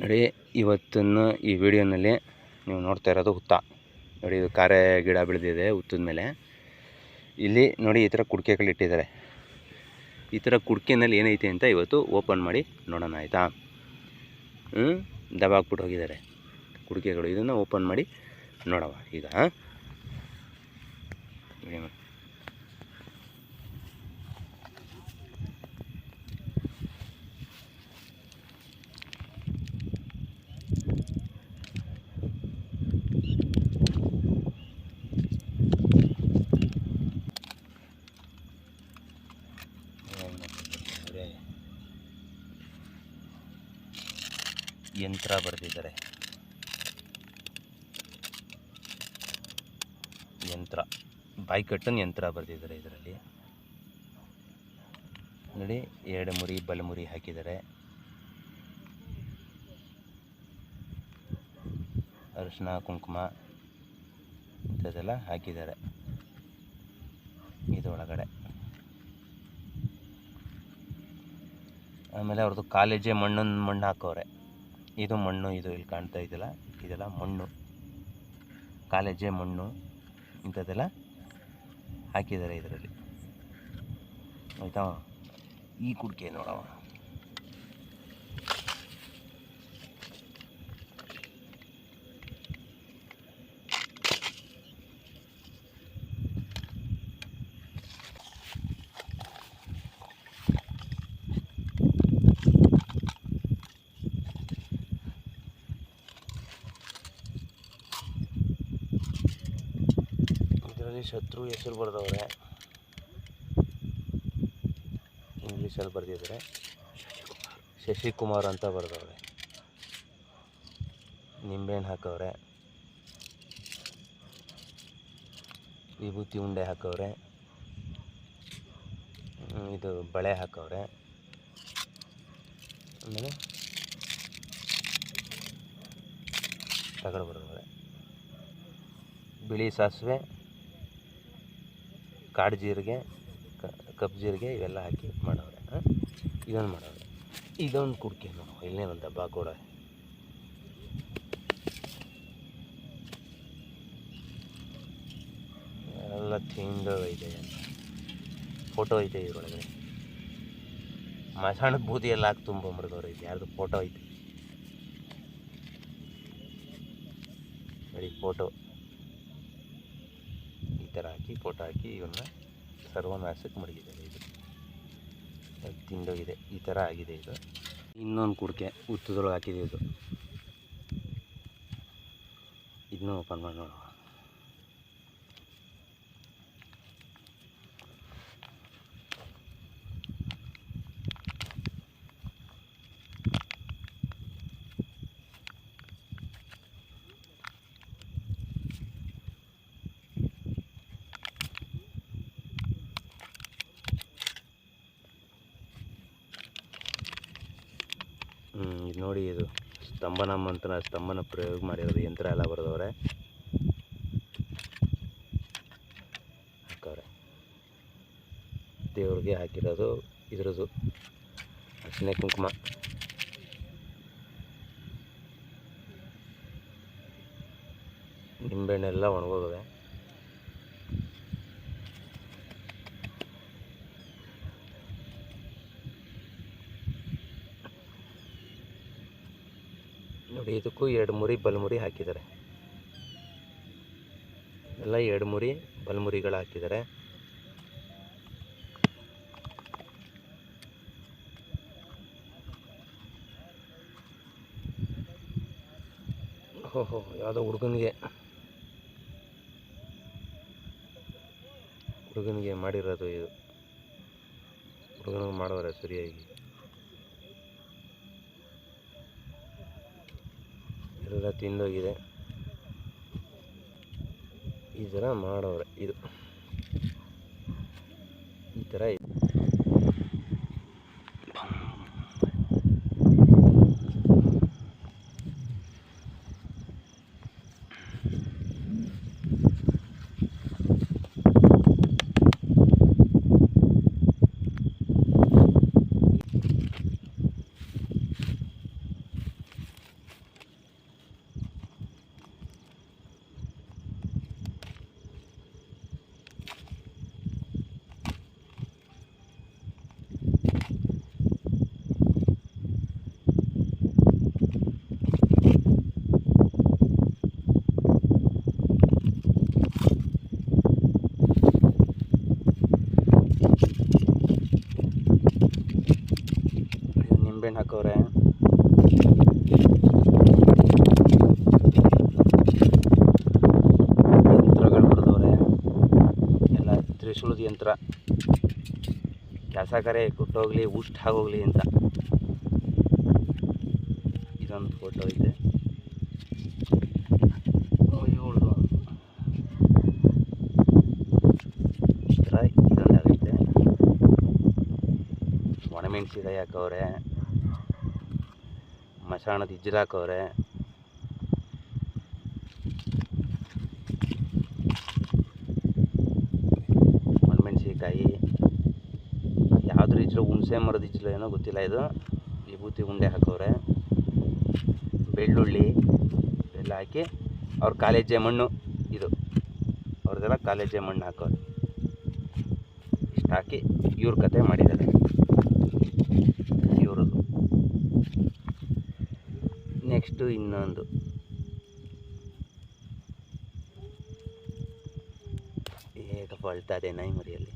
ನೋಡಿ, ಇವತ್ತಿನ ಈ ವಿಡಿಯೋನಲ್ಲಿ ನೀವು ನೋಡ್ತಾ ಇರೋದು ಹುತ್ತ. ನೋಡಿ, ಇದು ಕಾರೆ ಗಿಡ ಬೆಳೆದಿದೆ ಹುತ್ತದ ಮೇಲೆ. ಇಲ್ಲಿ ನೋಡಿ ಈ ಥರ ಕುಡಿಕೆಗಳು ಇಟ್ಟಿದ್ದಾರೆ. ಈ ಥರ ಕುಡಿಕೆನಲ್ಲಿ ಏನೈತೆ ಅಂತ ಇವತ್ತು ಓಪನ್ ಮಾಡಿ ನೋಡೋಣ, ಆಯಿತಾ? ದಬಾಕ್ಬಿಟ್ಟು ಹೋಗಿದ್ದಾರೆ ಕುಡಿಕೆಗಳು. ಇದನ್ನು ಓಪನ್ ಮಾಡಿ ನೋಡವ ಈಗ. ಯಂತ್ರ ಬರೆದಿದ್ದಾರೆ, ಯಂತ್ರ ಬಾಯ್ಕಟ್ಟನ್ ಯಂತ್ರ ಬರೆದಿದ್ದಾರೆ ಇದರಲ್ಲಿ. ನೋಡಿ, ಎರಡು ಮುರಿ ಬಲಮುರಿ ಹಾಕಿದ್ದಾರೆ. ಅರಿಶಿನ ಕುಂಕುಮ ಇಂಥದ್ದೆಲ್ಲ ಹಾಕಿದ್ದಾರೆ ಇದರೊಳಗಡೆ. ಆಮೇಲೆ ಅವ್ರದ್ದು ಕಾಲೇಜೇ ಮಣ್ಣು ಹಾಕವ್ರೆ. ಇದು ಮಣ್ಣು, ಇದು ಇಲ್ಲಿ ಕಾಣ್ತಾ ಇದೆಯಲ್ಲ, ಇದೆಲ್ಲ ಮಣ್ಣು, ಕಾಲೇಜೇ ಮಣ್ಣು ಇಂಥದ್ದೆಲ್ಲ ಹಾಕಿದ್ದಾರೆ ಇದರಲ್ಲಿ, ಆಯಿತಾ? ಈ ಕುಡಿಕೆ ನೋಡವ. ಶತ್ರು ಹೆಸರು ಬರೆದವ್ರೆ, ಇಂಗ್ಲೀಷಲ್ಲಿ ಬರೆದಿದ್ದಾರೆ. ಶಶಿಕುಮಾರ್ ಅಂತ ಬರೆದವ್ರೆ. ನಿಂಬೆಹಣ್ಣು ಹಾಕವ್ರೆ, ವಿಭೂತಿ ಉಂಡೆ ಹಾಕವ್ರೆ, ಇದು ಬಳೆ ಹಾಕವ್ರೆ. ಆಮೇಲೆ ತಗಡು ಬರೆದವ್ರೆ. ಬಿಳಿ ಸಾಸಿವೆ, ಕಾಡು ಜೀರಿಗೆ, ಕಪ್ಪು ಜೀರಿಗೆ ಇವೆಲ್ಲ ಹಾಕಿ ಮಾಡವ್ರೆ. ಇದೊಂದು ಮಾಡವ್ರೆ. ಇದೊಂದು ಕುಡಿಕೆ ನೋಡು, ಇಲ್ಲೇ ಒಂದು ದಬ್ಬ ಕೂಡ ಎಲ್ಲ ತಿಂದು ಐತೆ. ಫೋಟೋ ಐತೆ ಇದರೊಳಗಡೆ. ಮಸಾಣದ ಬೂದಿ ಎಲ್ಲ ಹಾಕಿ ತುಂಬಿದವ್ರು ಐತೆ. ಯಾರ್ದು ಫೋಟೋ ಐತೆ ನೋಡಿ, ಫೋಟೋ ಈ ಥರ ಹಾಕಿ ಫೋಟೋ ಹಾಕಿ ಇವನ್ನ ಸರ್ವನಾಶಕ್ಕೆ ಮಡಗಿದ್ದಾರೆ. ಇದು ತಿಂದೋಗಿದೆ, ಈ ಥರ ಆಗಿದೆ. ಇದು ಇನ್ನೊಂದು ಕುಡಿಕೆ ಹುತ್ತದೊಳಗೆ ಹಾಕಿದೆ. ಇದನ್ನೂ ಓಪನ್ ಮಾಡಿ ನೋಡುವ. ಇದು ನೋಡಿ, ಇದು ಸ್ತಂಭನ ಮಂತ್ರ, ಸ್ತಂಭನ ಪ್ರಯೋಗ ಮಾಡಿರೋದು ಯಂತ್ರ ಎಲ್ಲ ಬರೆದವ್ರೆ, ಹಾಕವ್ರೆ. ದೇವ್ರಿಗೆ ಹಾಕಿರೋದು ಇದ್ರದ್ದು ಅರಿಶಿನ ಕುಂಕುಮ. ನಿಂಬೆಹಣ್ಣೆಲ್ಲ ಒಣಗೋಗವೆ. ನೋಡಿ, ಇದಕ್ಕೂ ಎರಡು ಮುರಿ ಬಲಮುರಿ ಹಾಕಿದ್ದಾರೆ. ಎಲ್ಲ ಎರಡು ಮುರಿ ಬಲಮುರಿಗಳು ಹಾಕಿದ್ದಾರೆ. ಓಹೋ, ಯಾವುದೋ ಹುಡುಗನಿಗೆ ಮಾಡಿರೋದು ಇದು. ಹುಡುಗನಿಗೆ ಮಾಡೋರೆ ಸರಿಯಾಗಿ. ಎಲ್ಲ ತಿಂದೋಗಿದೆ. ಈ ಥರ ಮಾಡೋರೆ. ಇದು ಈ ಥರ ಇದೆ. ಮಂತ್ರ, ಕೆಲಸ ಕರೆ ಕೊಟ್ಟೋಗ್ಲಿ ಉಷ್ಟ್ ಆಗೋಗ್ಲಿ ಅಂತ. ಇದೊಂದು ಫೋಟೋ ಇದೆ. ಈ ಥರ ಇದೊಂದಾಗೈತೆ. ಒಣಮೆಣ್ಸಿಕಾಯಿ ಹಾಕವ್ರೆ, ಮಸಾಣದ ಇಜ್ಜಲು ಹಾಕವ್ರೆ, ಒಣಮೆಣ್ಸಿಕಾಯಿ ಯಾವ್ದ್ರ ಇಜ್ಜಲು, ಹುಣಸೆ ಮರದ ಇಜ್ಜಲು ಏನೋ ಗೊತ್ತಿಲ್ಲ. ಇದು ವಿಭೂತಿ ಉಂಡೆ ಹಾಕವ್ರೆ, ಬೆಳ್ಳುಳ್ಳಿ ಎಲ್ಲ ಹಾಕಿ ಅವ್ರ ಕಾಲೇಜೆ ಮಣ್ಣು, ಇದು ಅವ್ರದ್ದೆಲ್ಲ ಕಾಲೇಜೆ ಮಣ್ಣು ಹಾಕೋರು. ಇಷ್ಟು ಹಾಕಿ ಇವ್ರ ಕತೆ ಮಾಡಿದ್ದಾರೆ. ಇವ್ರದ್ದು ನೆಕ್ಸ್ಟು ಇನ್ನೊಂದು ಹೇಗಪ್ಪ ಅಳ್ತಾ ಇದೆ ನಾಯಿ ಮರಿಯಲ್ಲಿ.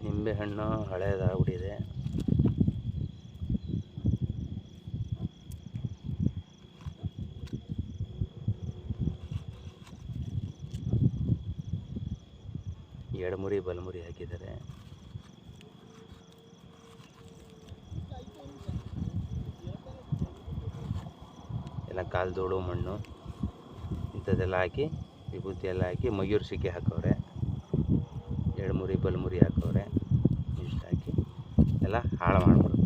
ನಿಂಬೆಹಣ್ಣು ಹಳೇದಾಗ್ಬಿಟ್ಟಿದೆ. ಎಡಮುರಿ ಬಲಮುರಿ ಹಾಕಿದ್ದಾರೆ. ಎಲ್ಲ ಕಾಲ್ದೋಳು ಮಣ್ಣು ಇಂಥದ್ದೆಲ್ಲ ಹಾಕಿ ವಿಭೂತಿ ಎಲ್ಲ ಹಾಕಿ ಮಯೂರ್ ಸಿಕ್ಕೆ ಹಾಕವ್ರೆ, ಎಡಮುರಿ ಬಲಮುರಿ ಹಾಕವ್ರೆ. ಇಷ್ಟು ಹಾಕಿ ಎಲ್ಲ ಹಾಳು ಮಾಡ್ಬಿಡ್ತಾರೆ.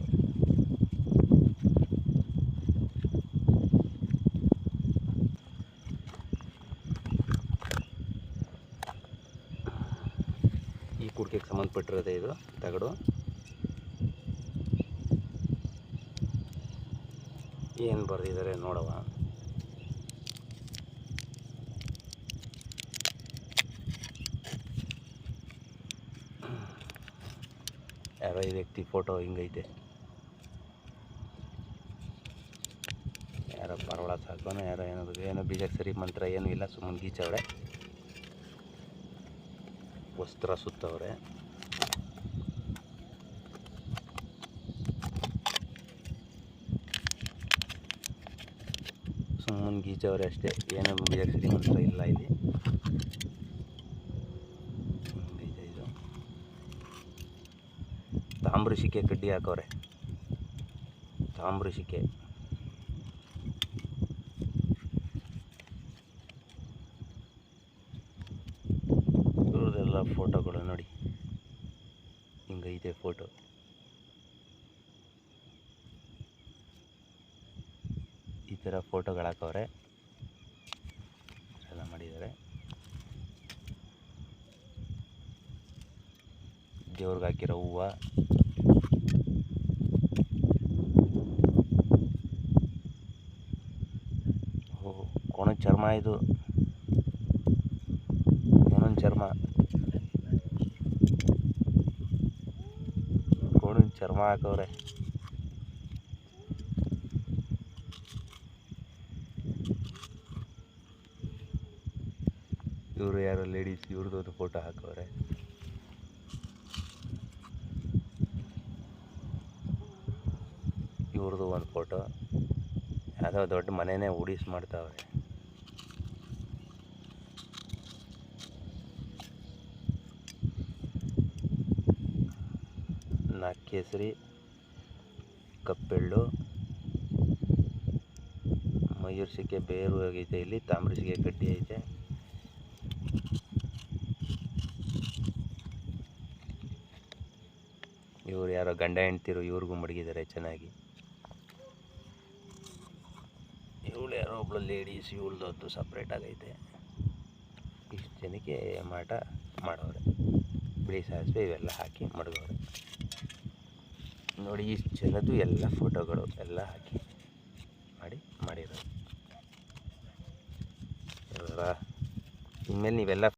ಈ ಕುಡಿಕೆಗೆ ಸಂಬಂಧಪಟ್ಟಿರೋದೇ ಇದು ತಗಡು. ಏನು ಬರೆದಿದ್ದಾರೆ ನೋಡವ. ಯಾರೋ ಈ ವ್ಯಕ್ತಿ ಫೋಟೋ ಹಿಂಗೈತೆ. ಯಾರೋ ಪರವಳ ಸಾಕೋನ ಯಾರೋ ಏನೋ ಬೀಜಾಕ್ಷರಿ ಮಂತ್ರ ಏನೂ ಇಲ್ಲ, ಸುಮ್ಮನೆ ಗೀಚವ್ರೆ. ವಸ್ತ್ರ ಸುತ್ತವ್ರೆ. ಸುಮ್ಮನೆ ಗೀಚವ್ರೆ ಅಷ್ಟೇ, ಏನೋ ಬೀಜಾಕ್ಷರಿ ಮಂತ್ರ ಇಲ್ಲ ಇಲ್ಲಿ. ಇದು ತಾಮ್ರಶಿಕೆ ಕಡ್ಡಿ ಹಾಕವ್ರೆ, ತಾಮ್ರಶಿಕೆ. ಇವ್ರದ್ದೆಲ್ಲ ಫೋಟೋಗಳು ನೋಡಿ ಹಿಂಗೈತೆ ಫೋಟೋ. ಈ ಥರ ಫೋಟೋಗಳು ಹಾಕವ್ರೆ, ಎಲ್ಲ ಮಾಡಿದ್ದಾರೆ. ದೇವ್ರಿಗೆ ಹಾಕಿರೋ ಹೂವು, ಕೋಣದ ಚರ್ಮ, ಇದು ಕೋಣದ ಚರ್ಮ, ಕೋಣದ ಚರ್ಮ ಹಾಕವ್ರೆ. ಇವರು ಯಾರೋ ಲೇಡೀಸ್, ಇವ್ರದ್ದು ಫೋಟೋ ಹಾಕವ್ರೆ. ಇವ್ರದ್ದು ಒಂದು ಫೋಟೋ. ಯಾವುದೋ ದೊಡ್ಡ ಮನೆಯೇ ಉಡಿಸ್ ಮಾಡ್ತಾವ್ರೆ. ಕೇಸರಿ, ಕಪ್ಪೆಳ್ಳು, ಮಯೂರ್ ಸಿಕ್ಕೆ ಬೇರು ಆಗೈತೆ. ಇಲ್ಲಿ ತಾಮ್ರಸಿಗೆ ಕಡ್ಡಿ ಐತೆ. ಇವ್ರು ಯಾರೋ ಗಂಡ ಹೆಂಡ್ತಿರು, ಇವ್ರಿಗೂ ಮಡಗಿದ್ದಾರೆ ಚೆನ್ನಾಗಿ. ಇವಳು ಯಾರೋ ಒಬ್ಳು ಲೇಡೀಸ್, ಇವಳ್ದೊತ್ತು ಸಪ್ರೇಟ್ ಆಗೈತೆ. ಇಷ್ಟು ಜನಕ್ಕೆ ಮಾಟ ಮಾಡೋರೆ. ಬಿಳಿ ಸಾಸಿವೆ ಇವೆಲ್ಲ ಹಾಕಿ ಮಡಗವ್ರೆ ನೋಡಿ. ಇಷ್ಟು ಜನದ್ದು ಎಲ್ಲ ಫೋಟೋಗಳು ಎಲ್ಲ ಹಾಕಿ ಮಾಡಿರೋದು. ಇನ್ಮೇಲೆ ನೀವೆಲ್ಲ